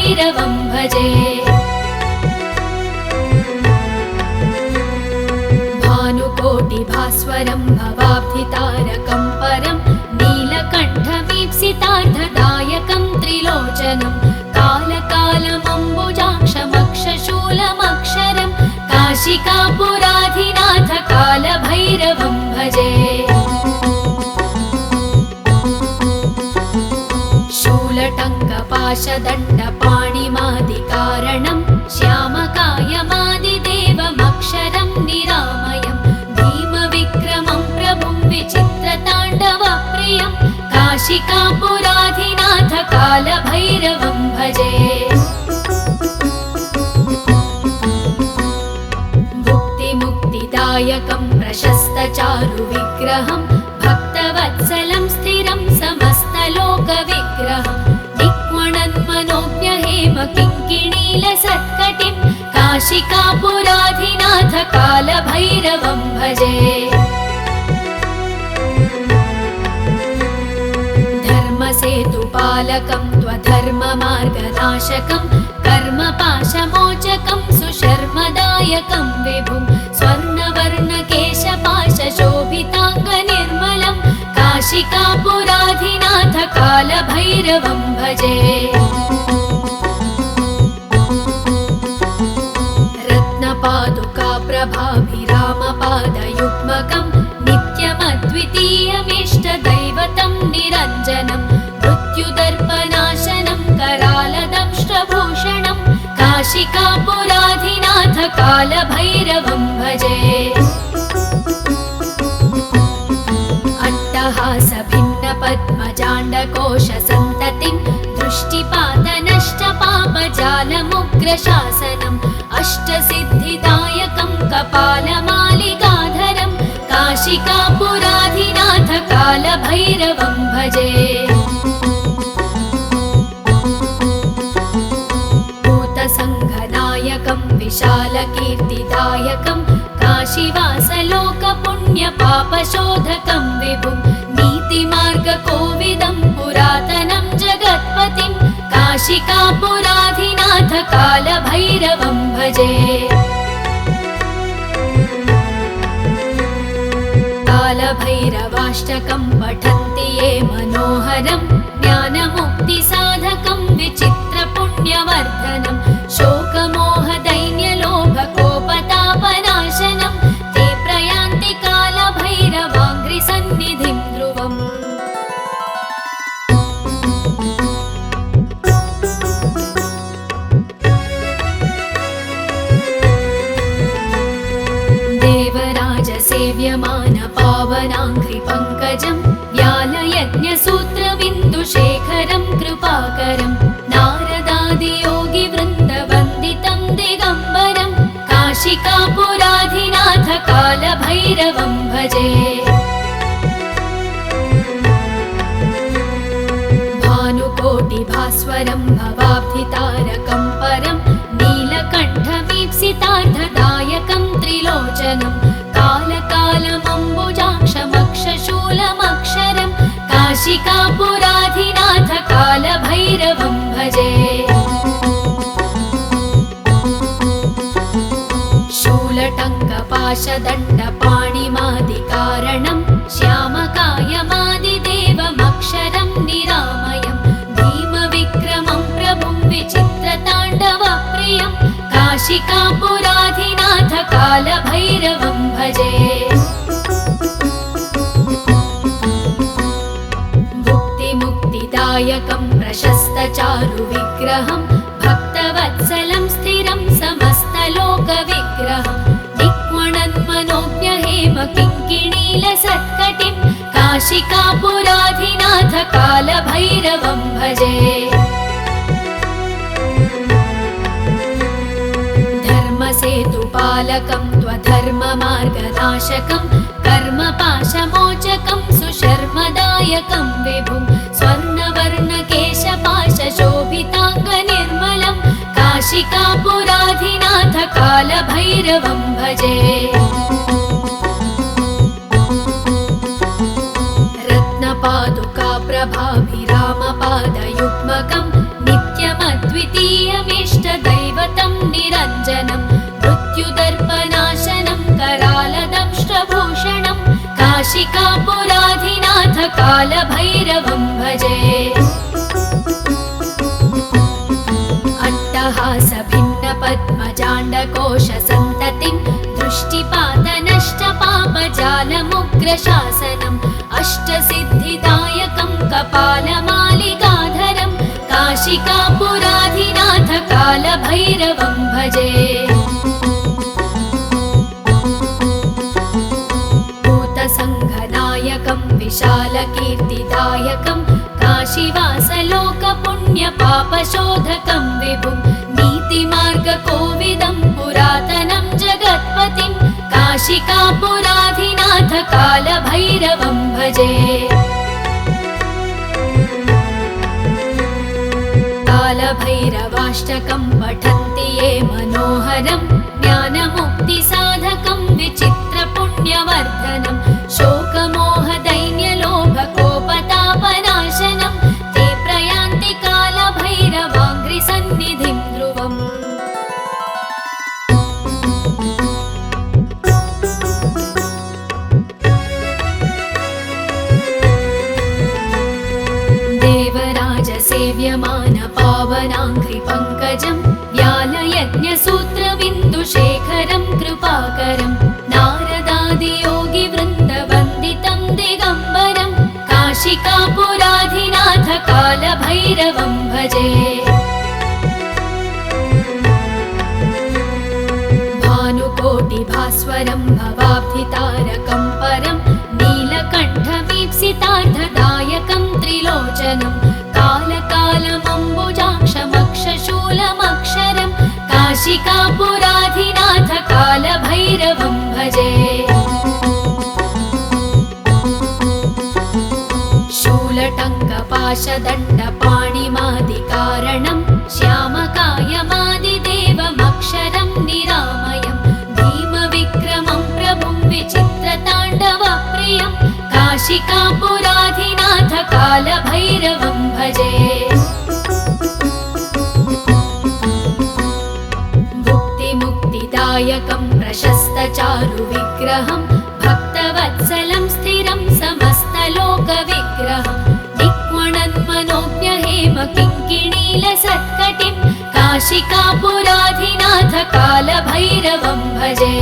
कालभैरवं भजे। भानुकोटिभास्वरं भवाब्धितारकं परं नीलकण्ठमीप्सितार्धदायकं त्रिलोचनं कालकालमम्बुजाक्षमक्षशूलमक्षरं काशिकापुराधिनाथ कालभैरवं भजे। शूलटङ्कपाशदण्डपाणिमादिकारणं श्यामकायमादिदेवमक्षरं निरामयं भीमविक्रमं प्रभुं विचित्रताण्डवप्रियं काशिकापुराधिनाथ कालभैरवं भजे। भुक्तिमुक्तिदायकं प्रशस्तचारुविग्रहं भक्तवत्सलं स्थिरं समस्तलोकविग्रहं किङ्किणीलसत्कटिं काशिकापुराधिनाथ कालभैरवं भजे। धर्मसेतुपालकं त्वधर्ममार्गनाशकं कर्मपाशमोचकं सुशर्मदायकं विभुं स्वर्णवर्णकेशपाशशोभिताङ्गनिर्मलं काशिकापुराधिनाथ कालभैरवं भजे। रत्नपादुकाप्रभाभिरामपादयुग्मकं नित्यमद्वितीयमिष्टदैवतं निरञ्जनं मृत्युदर्पनाशनं करालदंष्ट्रभूषणं काशिकापुराधिनाथ कालभैरवं भजे। अट्टहासभिन्नपद्मजाण्डकोशसन्ततिं दृष्टिपातनष्टपापजालमुग्रशासनम् अष्टसिद्धिदायकं कपालमालिकाधरं काशिकापुराधिनाथ कालभैरवं भजे। भूतसङ्घनायकं विशालकीर्तिदायकं काशीवासलोकपुण्यपापशोधकं विभुं नीतिमार्गकोविदं पुरातनं जगत्पतिं काशिकापुराधिनाथ कालभैरवं भजे। कालभैरवाष्टकं पठन्ति ये मनोहरं ज्ञानमुक्तिसाधकं विचित्रपुण्यवर्धनं शोकमोहदैन्यलोभकोपतापनाशनं ते प्रयान्ति कालभैरवाङ्घ्रिसन्निधिं ध्रुवम्। देवराजसेव्यमानपावनाङ्घ्रिपङ्कजं व्यालयज्ञसूत्रबिन्दुशेखरं कृपाकरं नारदादियोगिवृन्दवन्दितं दिगम्बरं काशिकापुराधिनाथ कालभैरवं भजे। भानुकोटिभास्वरं भवाब्धितारकं परं नीलकण्ठमीप्सितार्धदायकं त्रिलोचनं कालकालमम्बुजाक्षमक्षशूलमक्षरं काशिकापुराधिनाथ कालभैरवं भजे। शूलटङ्कपाशदण्डपाणिमादिकारणं श्यामकायमादिदेवमक्षरं निरामयं भीमविक्रमं प्रभुं विचित्रताण्डवप्रियं काशिकापुराधिनाथ कालभैरवं भजे। भुक्तिमुक्तिदायकं प्रशस्तचारुविग्रहं भक्तवत्सलं स्थिरं समस्तलोकविग्रहं किङ्किणीलसत्कटिं काशिकापुराधिनाथ कालभैरवं भजे। धर्मसेतुपालकं त्वधर्ममार्गनाशकं कर्मपाशमोचकं सुशर्मदायकं विभुं स्वर्णवर्णकेशपाशशोभिताङ्गनिर्मलं काशिकापुराधिनाथ कालभैरवं भजे। रत्नपादुकाप्रभाभिरामपादयुग्मकं नित्यमद्वितीय निरञ्जनं मृत्युदर्पनाशनं करालदंष्ट्रभूषणं काशिकापुराधिनाथ कालभैरवं भजे अट्टहासभिन्नपद्मजाण्डकोशसन्ततिं दृष्टिपातनष्टपापजालमुग्रशासनम् अष्टसिद्धिदायकं कपालमालिकाधरं काशिकापुराधिनाथ कालभैरवं भजे भूतसङ्घनायकं विशालकीर्तिदायकं काशीवासलोकपुण्यपापशोधकं विभुं नीतिमार्गकोविदं पुरातनं जगत्पतिं काशिकापुराधिनाथ कालभैरवं भजे कालभैरवाष्टकं पठन्ति ये मनोहरं ज्ञानमुक्तिसाधकं विचित्रपुण्यवर्धनं शोकमोहदैन्यलोभकोपतापनाशनं ते प्रयान्ति कालभैरवाङ्घ्रिसन्निधिं ध्रुवम् देवराजसेव्यमानपावनाङ्घ्रिपङ्कजं व्यालयज्ञसूत्रबिन्दुशेखरं कृपाकरं नारदादियोगिवृन्दवन्दितं दिगम्बरं काशिकापुराधिनाथ कालभैरवं भजे भानुकोटिभास्वरं भवाब्धितारकं परं नीलकण्ठमीप्सितार्थदायकं त्रिलोचनं कालकालमम्बुजाक्षमक्षशूलमक्षरं काशिकापुराधिनाथ कालभैरवं भजे शूलटङ्कपाशदण्डपाणिमादिकारणं श्यामकायमादिदेवमक्षरं निरामयं भीमविक्रमं प्रभुं विचित्रताण्डवप्रियं काशिकापुराधिनाथ कालभैरवं भजे भुक्तिमुक्तिदायकं प्रशस्तचारुविग्रहं भक्तवत्सलं स्थिरं समस्तलोकविग्रहं दिक्वणन्मनोज्ञहेमकिङ्किणीलसत्कटिं काशिकापुराधिनाथ कालभैरवं भजे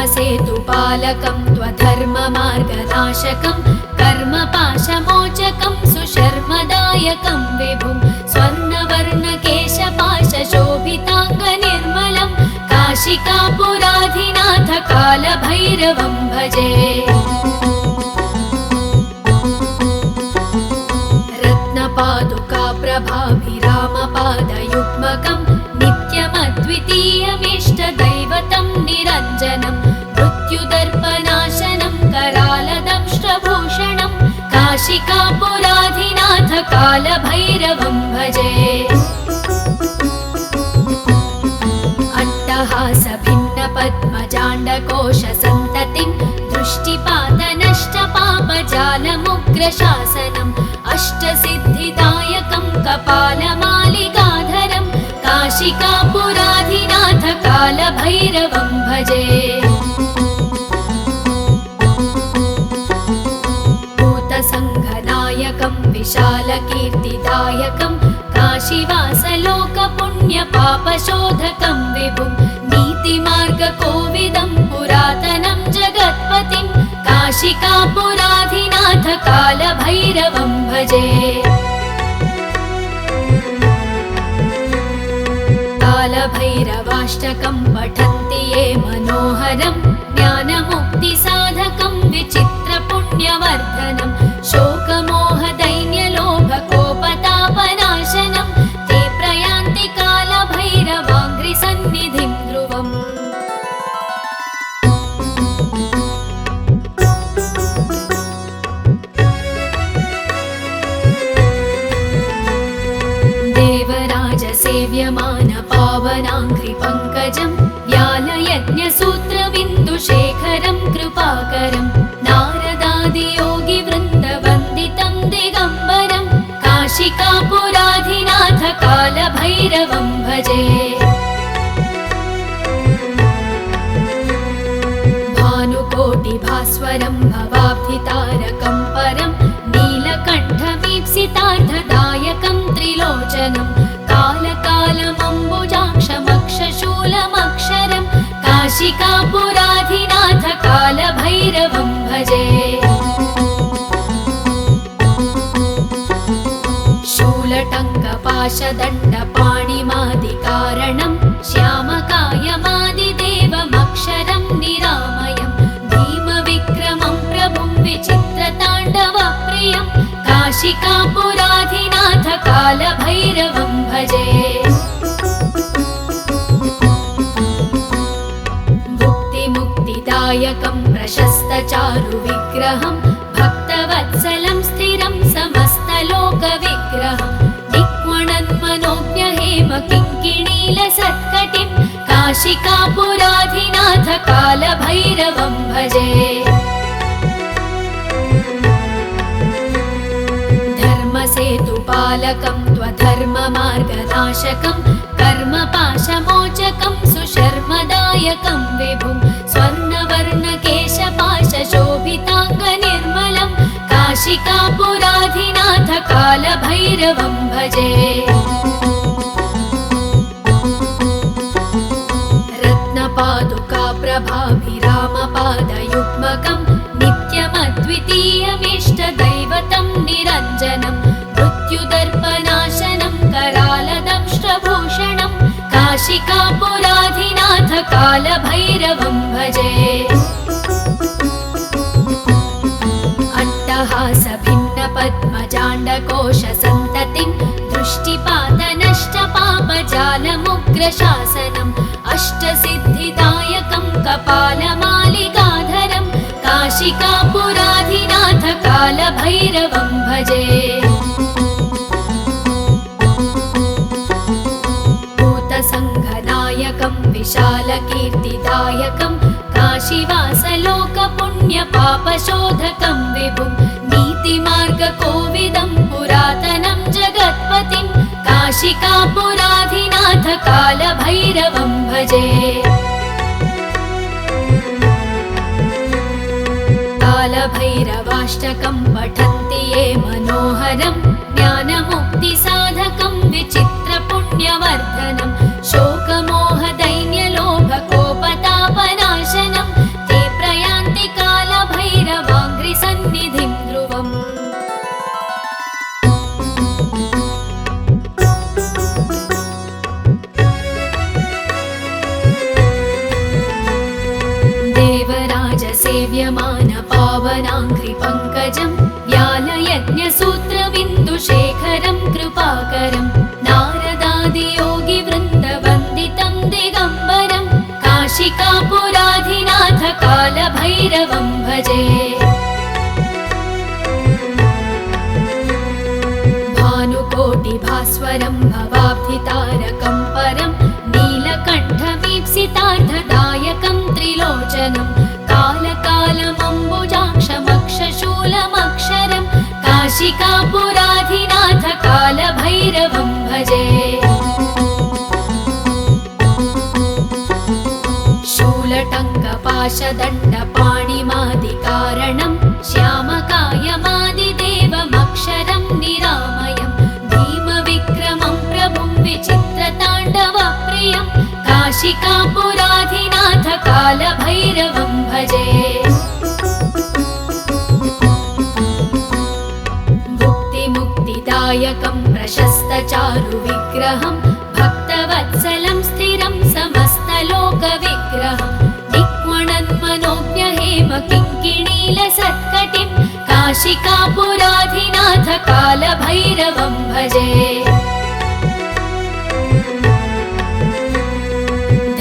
धर्मसेतुपालकं त्वधर्ममार्गनाशकं कर्मपाशमोचकं सुशर्मदायकं विभुं स्वर्णवर्णकेशपाशशोभिताङ्गनिर्मलं काशिकापुराधिनाथ कालभैरवं भजे रत्नपादुकाप्रभाभिरामपादयुग्मकं नित्यमद्वितीयमिष्टदैवतं निरञ्जनं मृत्युदर्पनाशनं करालदंष्ट्रभूषणं काशिकापुराधिनाथ कालभैरवं भजे अट्टहासभिन्नपद्मजाण्डकोशसन्ततिं दृष्टिपातनष्टपापजालमुग्रशासनम् अष्टसिद्धिदायकं कपालमालिकाधरं काशिकापुराधिनाथ कालभैरवं भजे भूतसङ्घनायकं विशालकीर्तिदायकं काशीवासलोकपुण्यपापशोधकं विभुं नीतिमार्गकोविदं पुरातनं जगत्पतिं काशिकापुराधिनाथ कालभैरवं भजे कालभैरवाष्टकं पठन्ति ये मनोहरं ज्ञानमुक्तिसाधकं विचित्रपुण्यवर्धनं शोकमोहदैन्यलोभकोपतापनाशनं ते प्रयान्ति कालभैरवाङ्घ्रिसन्निधिं ध्रुवम् देवराजसेव्यमानपावनाङ्घ्रिपङ्कजं व्यालयज्ञसूत्रबिन्दुशेखरं कृपाकरं नारदादियोगिवृन्दवन्दितं दिगम्बरं काशी काशिकापुराधिनाथ कालभैरवं भजे। भानुकोटिभास्वरं भवाब्धितारकं परं नीलकण्ठमीप्सितार्थदायकं त्रिलोचनं कालकालमम्बुजाक्षमक्षशूलमक्षरं काशिकापुराधिनाथ कालभैरवं भजे। शूलटङ्कपाशदण्डपाणिमादिकारणं श्यामकायमादिदेवमक्षरं निरामयं भीमविक्रमं प्रभुं विचित्रताण्डवप्रियं काशिकापुराधिनाथ कालभैरवं भजे। भुक्तिमुक्तिदायकं प्रशस्तचारुविग्रहं भक्तवत्सलं स्थिरं समस्तलोकविग्रहं किङ्किणीलसत्कटिं काशिकापुराधिनाथ कालभैरवं भजे। धर्मसेतुपालकं त्वधर्ममार्गनाशकं कर्मपाशमोचकं सुशर्मदायकं विभुं स्वर्णवर्णकेशपाशशोभिताङ्गनिर्मलं काशिकापुराधिनाथ कालभैरवं भजे। रत्नपादुकाप्रभाभिरामपादयुग्मकं नित्यमद्वितीयमिष्टदैवतं निरञ्जनं मृत्युदर्पनाशनं करालदंष्ट्रभूषणं काशिकापुराधिनाथ कालभैरवं भजे। अट्टहासभिन्नपद्मजाण्डकोशसन्ततिं दृष्टिपातनष्टपापजालमुग्रशासनम् अष्टसिद्धिदायकं कपालमालिकाधरं काशिकापुराधिनाथ कालभैरवं भजे। भूतसङ्घनायकं विशालकीर्तिदायकं काशीवासलोकपुण्यपापशोधकं विभुं नीतिमार्गकोविदं पुरातनं जगत्पतिं काशिकापुराधिनाथ कालभैरवं भजे। कालभैरवाष्टकं पठन्ति ये मनोहरं ज्ञानमुक्तिसाधकं विचित्रपुण्यवर्धनं शोकमोहदैन्यलोभकोपतापनाशनं ते प्रयान्ति कालभैरवाङ्घ्रिसन्निधिं ध्रुवम्। देवराजसेव्यमानपावनाङ्घ्रिपङ्कजं व्यालयज्ञसूत्रबिन्दुशेखरं कृपाकरं नारदादियोगिवृन्दवन्दितं दिगम्बरं काशिकापुराधिनाथ कालभैरवं भजे। भानुकोटिभास्वरं भवाब्धितारकं परं नीलकण्ठमीप्सितार्थदायकं त्रिलोचनं कालकालमम्बुजाक्षमक्षशूलमक्षरं काशिकापुराधिनाथ कालभैरवं भजे। शूलटङ्कपाशदण्डपाणिमादिकारणं श्यामकायमादिदेवमक्षरं निरामयं भीमविक्रमं प्रभुं विचित्रताण्डवप्रियं काशिकापुराधिनाथ कालभैरवं भजे। भुक्तिमुक्तिदायकं प्रशस्तचारुविग्रहं भक्तवत्सलं स्थिरं समस्तलोकविग्रहं किङ्किणीलसत्कटिं काशिकापुराधिनाथ कालभैरवं भजे।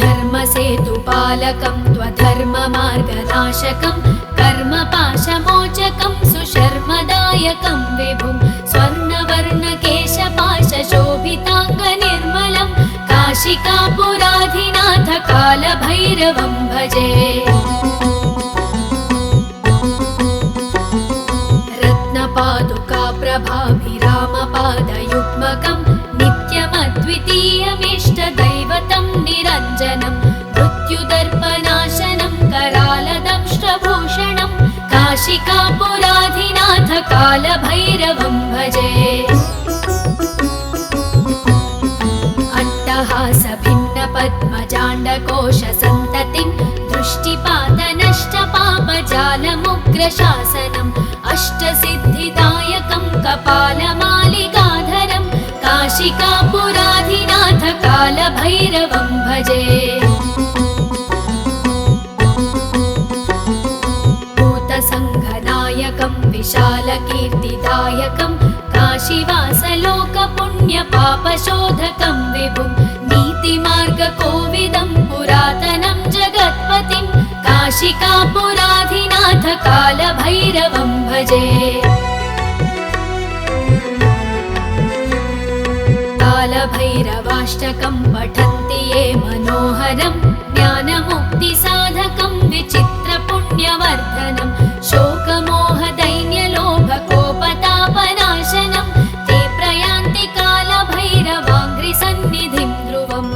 धर्मसेतुपालकं त्वधर्ममार्गनाशकं कर्मपाशमोचकं सुशर्मदायकं विभुं स्वर्णवर्णकेशपाशशोभिताङ्गनिर्मलं काशिकापुराधिनाथ कालभैरवं भजे। रत्नपादुकाप्रभाभिरामपाद निरञ्जनं मृत्युदर्पनाशनं करालदंष्ट्रभूषणं काशिकापुराधिनाथ कालभैरवं भजे अट्टहासभिन्नपद्मजाण्डकोशसन्ततिं दृष्टिपातनष्टपापजालमुग्रशासनम् अष्टसिद्धिदायकं कपालमालिकाधरं काशिकापुराधिनाथ कालभैरवं भजे भूतसङ्घनायकं विशालकीर्तिदायकं काशीवासलोकपुण्यपापशोधकं विभुं नीतिमार्गकोविदं पुरातनं जगत्पतिं काशिकापुराधिनाथ कालभैरवं भजे कालभैरवाष्टकं पठन्ति ये मनोहरं ज्ञानमुक्तिसाधकं विचित्रपुण्यवर्धनं शोकमोहदैन्यलोभकोपतापनाशनं ते प्रयान्ति कालभैरवाङ्घ्रिसन्निधिं ध्रुवम्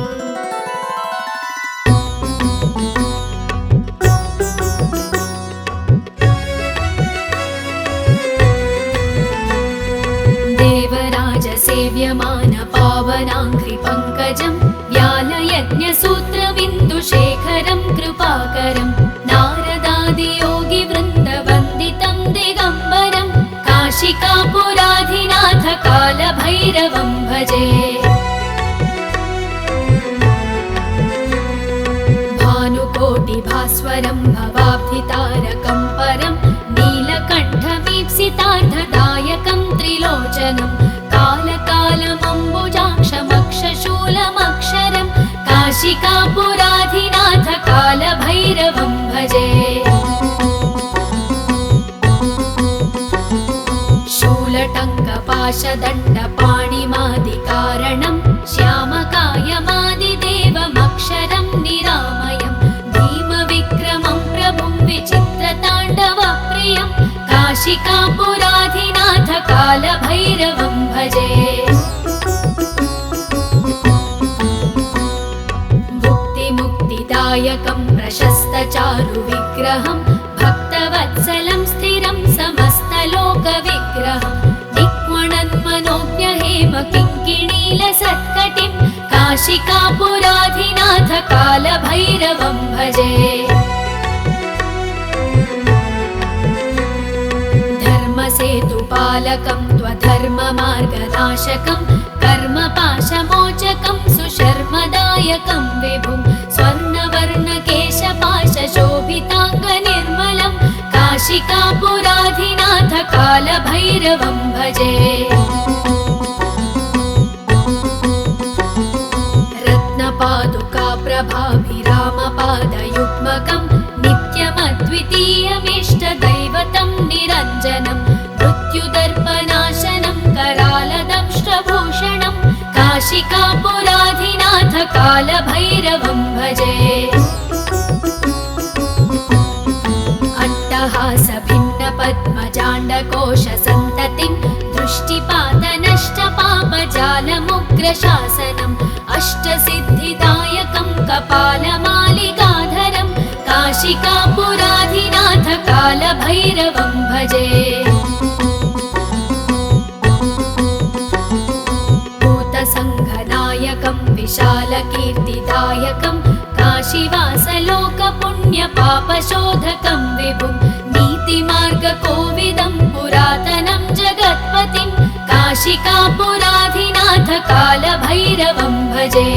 देवराजसेव्यमानपावनाङ्घ्रिपङ्कजं व्यालयज्ञसूत्रबिन्दुशेखरं कृपाकरं नारदादियोगिवृन्दवन्दितं दिगम्बरं काशिकापुराधिनाथ कालभैरवं भजे भानुकोटिभास्वरं भवाब्धितारकं परं नीलकण्ठमीप्सितार्थदायकं त्रिलोचनं कालकालमम्बुजाक्षमक्षशूलमक्षरं काशिकापुराधिनाथ कालभैरवं भजे शूलटङ्कपाशदण्डपाणिमादिकारणं श्यामकायमादिदेवमक्षरं निरामयं भीमविक्रमं प्रभुं विचित्रताण्डवप्रियं काशिकापुराधिनाथ कालभैरवं भजे भुक्तिमुक्तिदायकं प्रशस्तचारुविग्रहं भक्तवत्सलं स्थिरं समस्तलोकविग्रहं दिक्वणन्मनोज्ञहेमकिङ्किणीलसत्कटिं काशिकापुराधिनाथ कालभैरवं भजे धर्मसेतुपालकं त्वधर्ममार्गनाशकं कर्मपाशमोचकं सुशर्मदायकं विभुं स्वर्णवर्णकेशपाशशोभिताङ्गनिर्मलं काशिकापुराधिनाथ कालभैरवं भजे रत्नपादुकाप्रभाभिरामपादयुग्मकं नित्यमद्वितीयमिष्टदैवतं निरञ्जनं मृत्युदर्पनाशनं करालदंष्ट्रभूषणं काशिकापुराधिनाथ कालभैरवं भजे अट्टहासभिन्नपद्मजाण्डकोशसन्ततिं दृष्टिपातनष्टपापजालमुग्रशासनम् अष्टसिद्धिदायकं कपालमालिकाधरं काशिकापुराधिनाथ कालभैरवं भजे भूतसङ्घनायकं विशालकीर्तिदायकं काशीवासलोकपुण्यपापशोधकं विभुं नीतिमार्गकोविदं पुरातनं जगत्पतिं काशिकापुराधिनाथ कालभैरवं भजे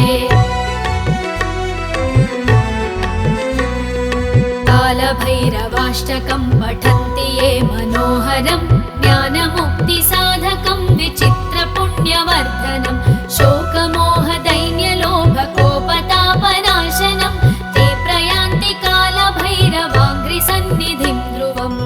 कालभैरवाष्टकं पठन्ति ये मनोहरं ज्ञानमुक्तिसाधकं विचित्रपुण्यवर्धनं शोकमोहदैन्यलोभकोपतापनाशनं ते प्रयान्ति कालभैरवाङ्घ्रिसन्निधिं ध्रुवम्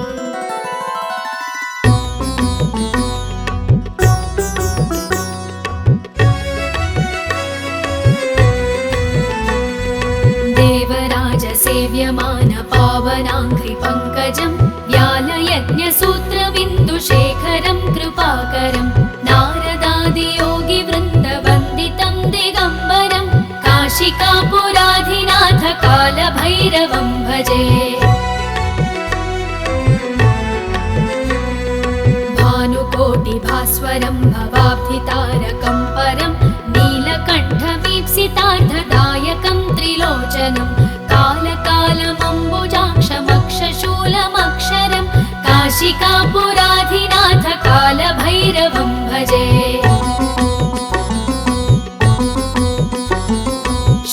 देवराजसेव्यमानपावनाङ्घ्रिपङ्कजं व्यालयज्ञसूत्रबिन्दुशेखरं कृपाकरं नारदादियोगिवृन्दवन्दितं दिगम्बरं काशिकापुराधि कालभैरवं भजे। भानुकोटिभास्वरं भवाब्धितारकं परं नीलकण्ठमीप्सितार्थदायकं त्रिलोचनं कालकालमम्बुजाक्षमक्षशूलमक्षरं काशिकापुराधिनाथ कालभैरवं भजे।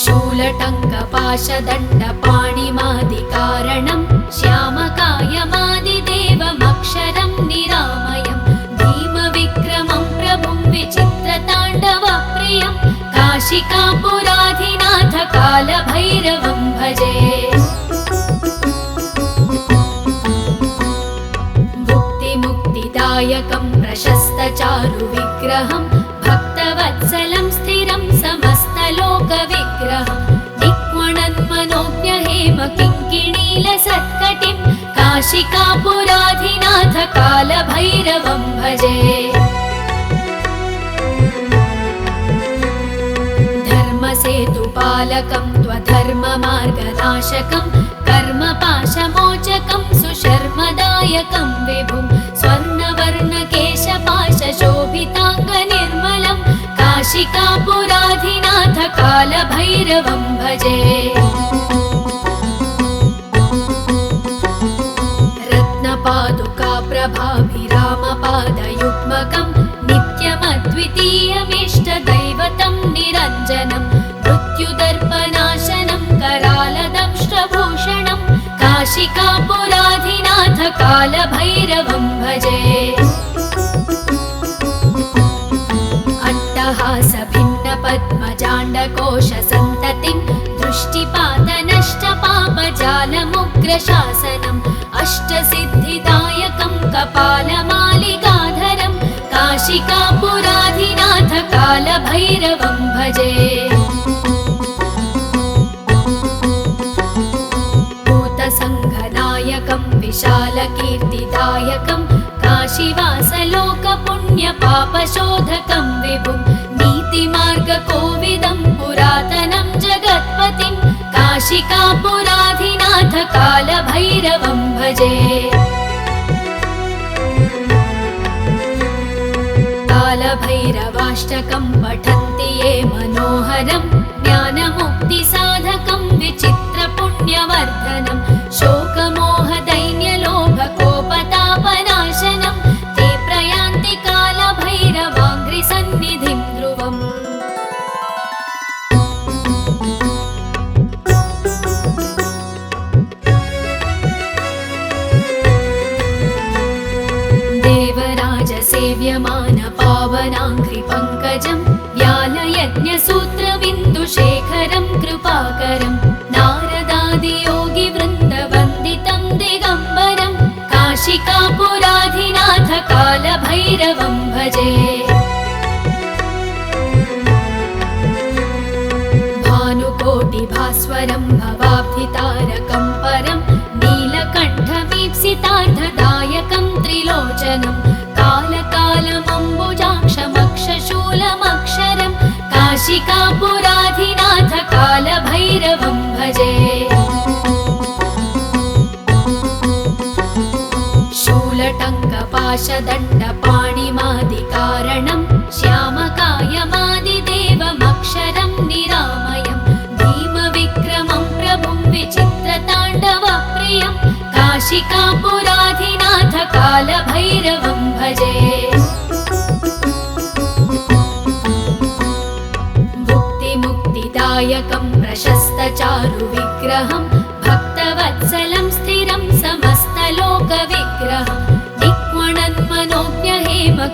शूलटङ्कपाशदण्डपाणिमादिकारणं श्यामकायमादिदेवमक्षरं निरामयं भीमविक्रमं प्रभुं विचित्रताण्डवप्रियं काशिकापुराधिनाथ कालभैरवं भजे। भुक्तिमुक्तिदायकं प्रशस्तचारुविग्रहं भक्तवत्सलं स्थिरं समस्तलोकविग्रहं किङ्किणीलसत्कटिं काशिकापुराधिनाथ कालभैरवं भजे। धर्मसेतुपालकं त्वधर्ममार्गनाशकं कर्मपाशमोचकं सुशर्मदायकं विभुं स्वर्णवर्णकेशपाशशोभिताङ्गनिर्मलं काशिकापुराधिनाथ कालभैरवं भजे। रत्नपादुकाप्रभाभिरामपादयुग्मकं नित्यमद्वितीयमिष्टदैवतं निरञ्जनं मृत्युदर्पनाशनं करालदंष्ट्रभूषणं काशिकापुराधिनाथ कालभैरवं भजे। अट्टहासभिन्नपद्मजाण्डकोशसन्ततिं दृष्टिपातनष्टपापजालमुग्रशासनम् अष्टसिद्धिदायकं कपालमालिकाधरं काशिकापुराधिनाथ कालभैरवं भजे। भूतसङ्घनायकं विशालकीर्तिदायकं काशीवासलोकपुण्यपापशोधकं विभुं नीतिमार्गकोविदं पुरातनं जगत्पतिं काशिकापुराधिनाथ कालभैरवं भजे। कालभैरवाष्टकं पठन्ति ये मनोहरं ज्ञानमुक्तिसाधकं विचित्रपुण्यवर्धनं शोकमोहदैन्यलोभकोपतापनाशनं ते प्रयान्ति कालभैरवाङ्घ्रिसन्निधिं ध्रुवम्। देवराजसेव्यमानपावनाङ्घ्रिपङ्कजं व्यालयज्ञसूत्रबिन्दुशेखरं कृपाकरं नारदादियोगिवृन्दवन्दितं दिगम्बरं काशिकापुराधिनाथ कालभैरवं भजे। भानुकोटिभास्वरं भवाब्धितारकं परं नीलकण्ठमीप्सितार्थदायकं त्रिलोचनं कालकालमम्बुजाक्षमक्षशूलमक्षरं काशिकापुराधिनाथ कालभैरवं भजे। शूलटङ्कपाशदण्डपाणिमादिकारणं श्यामकायमादिदेवमक्षरं निरामयं भीमविक्रमं प्रभुं विचित्रताण्डवप्रियं काशिकापुराधिनाथ कालभैरवं भजे। भुक्तिमुक्तिदायकं प्रशस्तचारुविग्रहं भक्तवत्सलं स्थिरं समस्तलोकविग्रहं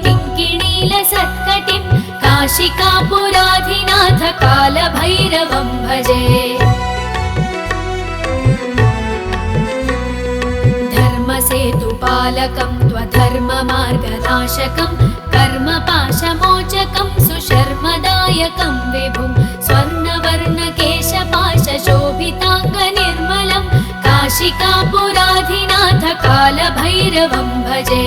किङ्किणीलसत्कटिं काशिकापुराधिनाथ कालभैरवं भजे। धर्मसेतुपालकं त्वधर्ममार्गनाशकं कर्मपाशमोचकं सुशर्मदायकं विभुं स्वर्णवर्णकेशपाशशोभिताङ्गनिर्मलं काशिकापुराधिनाथ कालभैरवं भजे।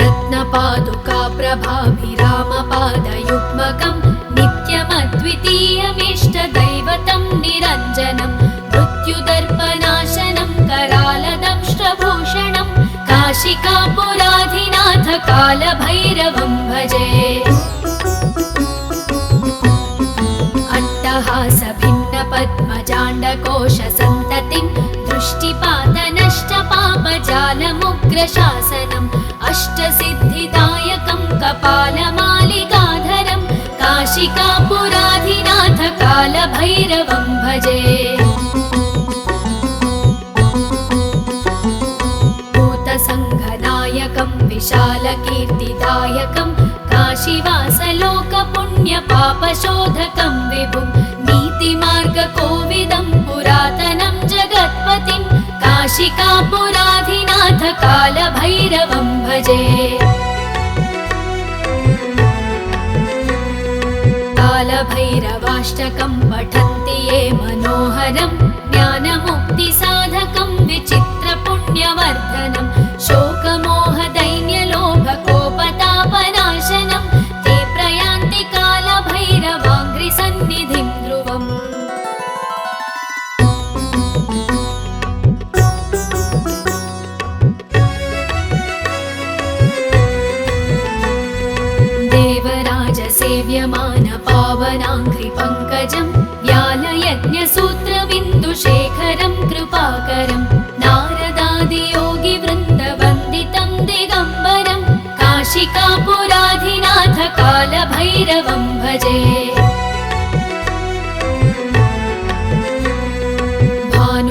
रत्नपादुकाप्रभाभिरामपादयुग्मकं नित्यं निरञ्जनं मृत्युदर्पनाशनं करालदंष्ट्रभूषणं काशिकापुराधिनाथ कालभैरवं भजे अट्टहासभिन्नपद्मजाण्डकोशसन्ततिं दृष्टिपातनष्टपापजालमुग्रशासनम् अष्टसिद्धिदायकं कपालमालिकाधरं काशिकापुराधिनाथ कालभैरवं भजे भूतसङ्घनायकं विशालकीर्तिदायकं काशीवासलोकपुण्यपापशोधकं विभुं नीतिमार्गकोविदं पुरातनं जगत्पतिं काशिकापुराधिनाथ कालभैरवं भजे कालभैरवाष्टकं पठन्ति ये मनोहरं ज्ञानमुक्तिसाधकं विचित्रपुण्यवर्धनं शोकमोहदैन्यलोभकोपतापनाशनं ते प्रयान्ति कालभैरवाङ्घ्रिसन्निधिं ध्रुवम् देवराजसेव्यमानपावनाङ्घ्रिपङ्कजं व्यालयज्ञसूत्रबिन्दुशेखरं कृपाकरं नारदादियोगिवृन्दवन्दितं दिगम्बरं काशिकापुराधिनाथ कालभैरवं भजे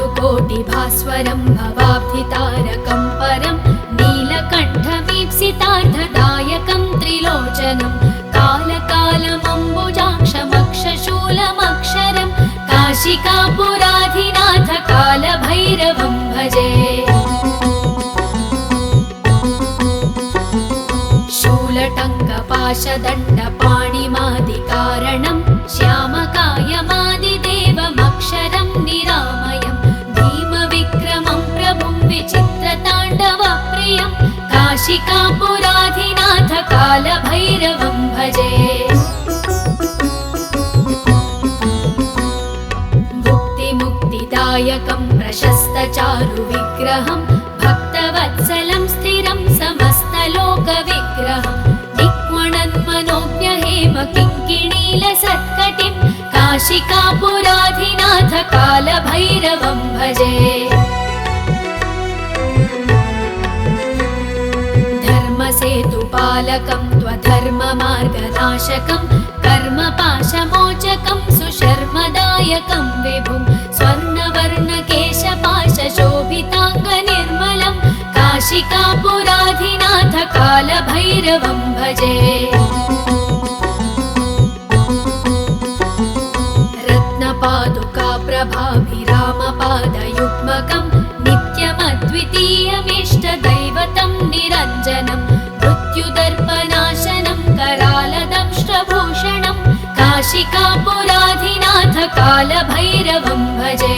भानुकोटिभास्वरं भवाब्धितारकं परं नीलकण्ठमीप्सितार्थदायकं त्रिलोचनं कालकालमम्बुजाक्षमक्षशूलमक्षरं काशिकापुराधिनाथ कालभैरवं भजे शूलटङ्कपाशदण्डपाणिमादिकारणं श्यामकायमादिदेवमक्षरं निरामयं भीमविक्रमं प्रभुं विचित्रताण्डवप्रियं काशिकापुराधिनाथ कालभैरवं भजे भुक्तिमुक्तिदायकं प्रशस्तचारुविग्रहं भक्तवत्सलं स्थिरं समस्तलोकविग्रहं दिक्वणन्मनोज्ञहेमकिङ्किणीलसत्कटिं काशिकापुराधिनाथ कालभैरवं भजे धर्मसेतुपालकं त्वधर्ममार्गनाशकं कर्मपाशमोचकं सुशर्मदायकं विभुं स्वर्णवर्णकेशपाशशोभिताङ्गनिर्मलं काशिकापुराधिनाथ कालभैरवं भजे रत्नपादुकाप्रभाभिरामपादयुग्मकं नित्यमद्वितीयमिष्टदैवतं निरञ्जनं मृत्युदर्पनाशनं करालदंष्ट्रभूषणं काशिकापुराधिनाथ कालभैरवं भजे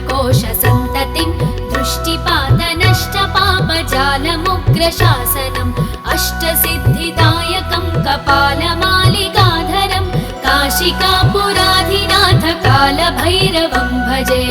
अट्टहासभिन्नपद्मजाण्डकोशसन्ततिं दृष्टिपातनष्टपापजालमुग्रशासनम् अष्टसिद्धिदायकं कपालमालिकाधरं काशिकापुराधिनाथ कालभैरवं भजे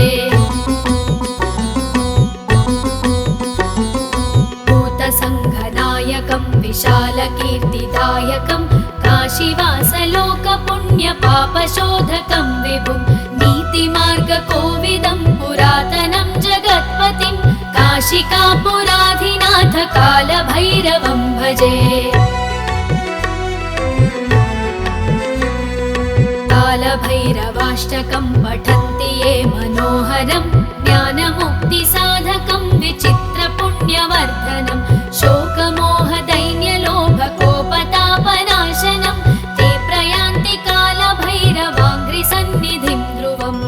भूतसङ्घनायकं विशालकीर्तिदायकं काशीवासलोकपुण्यपापशोधकं विभुं नीतिमार्गकोविदं पुरातनं जगत्पतिं काशिकापुराधिनाथ कालभैरवं भजे कालभैरवाष्टकं पठन्ति ये मनोहरं ज्ञानमुक्तिसाधकं विचित्रपुण्यवर्धनं शोकमोहदैन्यलोभकोपतापनाशनं ते प्रयान्ति कालभैरवाङ्घ्रिसन्निधिं ध्रुवम्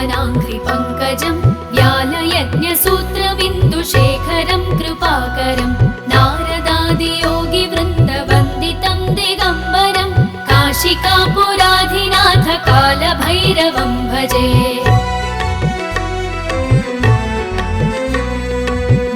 देवराजसेव्यमानपावनाङ्घ्रिपङ्कजं व्यालयज्ञसूत्रबिन्दुशेखरं कृपाकरं नारदादियोगिवृन्दवन्दितं दिगम्बरं काशिकापुराधि काशीकापुराधिनाथ कालभैरवं भजे।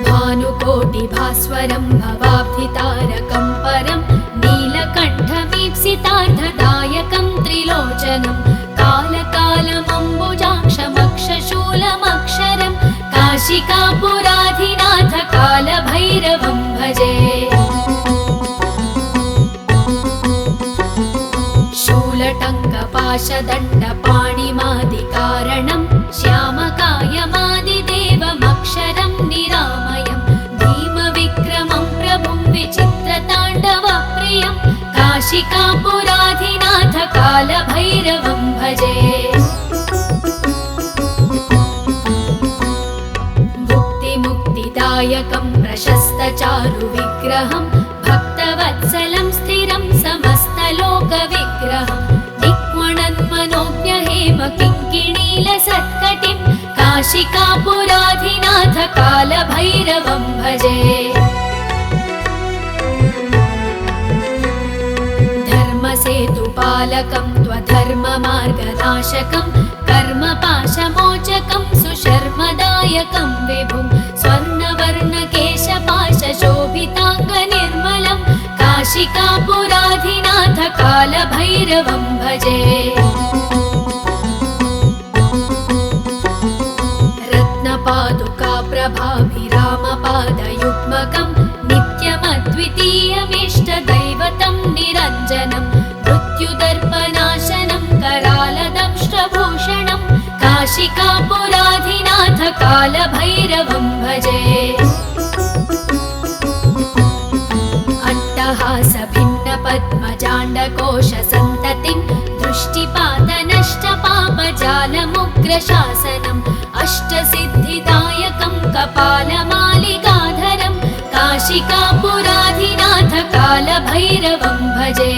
भानुकोटिभास्वरं भवाब्धितारकं परं नीलकण्ठमीप्सितार्थदायकं त्रिलोचनं कालकालमम्बुजाक्षमक्षशूलमक्षरं काशिकापुराधिनाथ कालभैरवं भजे। शूलटङ्कपाशदण्डपाणिमादिकारणं श्यामकायमादिदेवमक्षरं निरामयं भीमविक्रमं प्रभुं विचित्रताण्डवप्रियं काशिकापुराधिनाथ कालभैरवं भजे। भुक्तिमुक्तिदायकं प्रशस्तचारुविग्रहं भक्तवत्सलं स्थिरं समस्तलोकविग्रहं किङ्किणीलसत्कटिं काशिकापुराधिनाथ कालभैरवं भजे। धर्मसेतुपालकं त्वधर्ममार्गनाशकं कर्मपाशमोचकं सुशर्मदायकं विभुं स्वर्णवर्णकेशपाशशोभिताङ्गनिर्मलं काशिकापुराधिनाथ कालभैरवं भजे। रत्नपादुकाप्रभाभिरामपादयुग्मकं नित्यमद्वितीयमिष्टदैवतं निरञ्जनं मृत्युदर्पनाशनं करालदंष्ट्रभूषणं काशिकापुराधिनाथ कालभैरवं भजे। अट्टहासभिन्नपद्मजाण्डकोशसन्ततिं दृष्टिपातनष्टपापजालमुग्रशासनम् अष्टसिद्धिदायकं कपालमालिकाधरं काशिकापुराधिनाथ कालभैरवं भजे।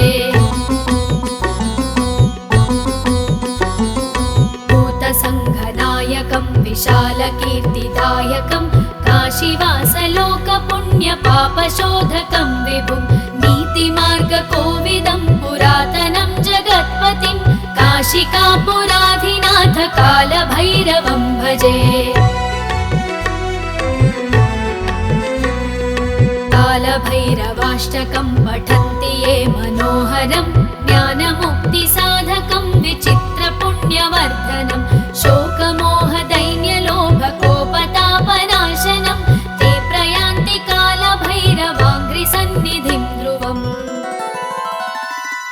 भूतसङ्घनायकं विशालकीर्तिदायकं काशीवासलोकपुण्यपापशोधकं विभुं नीतिमार्गकोविदं पुरातनं जगत्पतिं काशिकापुराधिनाथ कालभैरवं भजे। कालभैरवाष्टकं पठन्ति ये मनोहरं ज्ञानमुक्तिसा